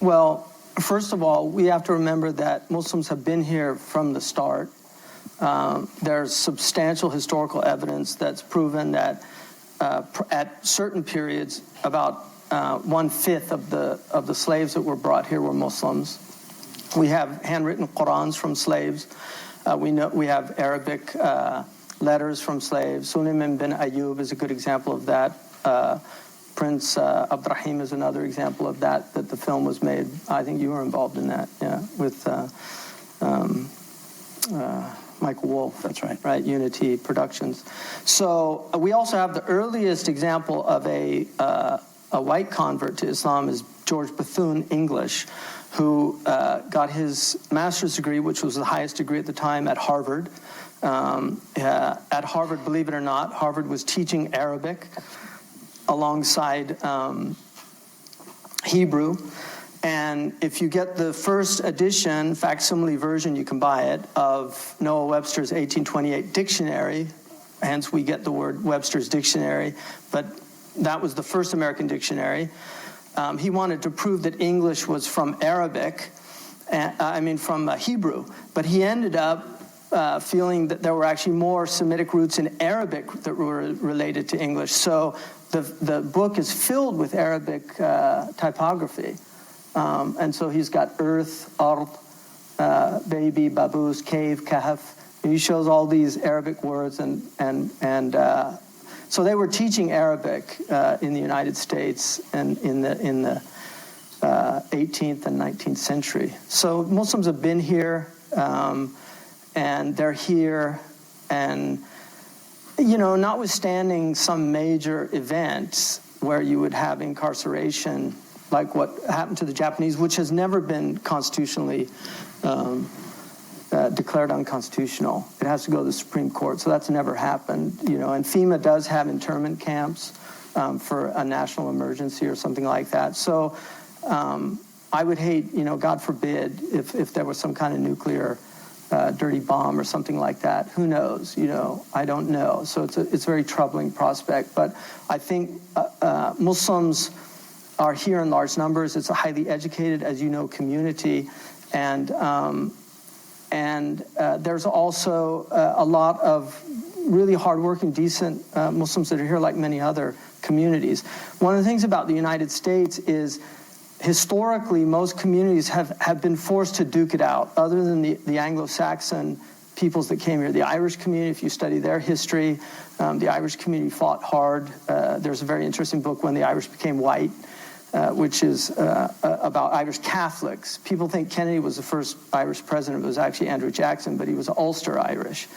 Well, first of all, we have to remember that Muslims have been here from the start. There's substantial historical evidence that's proven that at certain periods, about 1/5 of the slaves that were brought here were Muslims. We have handwritten Qurans from slaves. We have Arabic letters from slaves. Suleiman bin Ayyub is a good example of that. Prince Abdurrahim is another example of that the film was made. I think you were involved in that, yeah, with Michael Wolff. That's right. Right, Unity Productions. So we also have the earliest example of a white convert to Islam is George Bethune English, who got his master's degree, which was the highest degree at the time, at Harvard. At Harvard, believe it or not, Harvard was teaching Arabic alongside Hebrew. And if you get the first edition, facsimile version, you can buy it, of Noah Webster's 1828 dictionary, hence we get the word Webster's dictionary, but that was the first American dictionary. He wanted to prove that English was from Arabic, from Hebrew, but he ended up feeling that there were actually more Semitic roots in Arabic that were related to English. So the book is filled with Arabic typography. And so he's got earth, ard, baby, baboos, cave, kahf. And he shows all these Arabic words, and so they were teaching Arabic in the United States and in the 18th and 19th century. So Muslims have been here, and they're here, and notwithstanding some major events where you would have incarceration, like what happened to the Japanese, which has never been constitutionally declared unconstitutional. It has to go to the Supreme Court, so that's never happened. And FEMA does have internment camps for a national emergency or something like that. So I would hate, God forbid, if there was some kind of nuclear dirty bomb or something like that. Who knows? I don't know. So it's a very troubling prospect. But I think Muslims are here in large numbers. It's a highly educated, as you know, community, and there's also a lot of really hardworking, decent Muslims that are here, like many other communities. One of the things about the United States is, historically, most communities have been forced to duke it out, other than the Anglo-Saxon peoples that came here. The Irish community, if you study their history, the Irish community fought hard. There's a very interesting book, When the Irish Became White, which is about Irish Catholics. People think Kennedy was the first Irish president. It was actually Andrew Jackson, but he was Ulster Irish,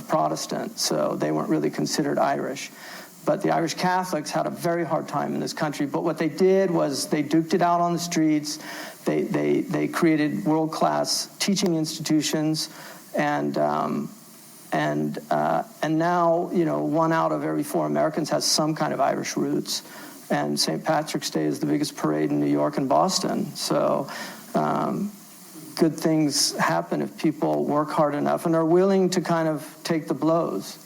Protestant, so they weren't really considered Irish. But the Irish Catholics had a very hard time in this country. But what they did was they duked it out on the streets. They created world-class teaching institutions, and now, 1 out of every 4 Americans has some kind of Irish roots. And St. Patrick's Day is the biggest parade in New York and Boston. So good things happen if people work hard enough and are willing to kind of take the blows.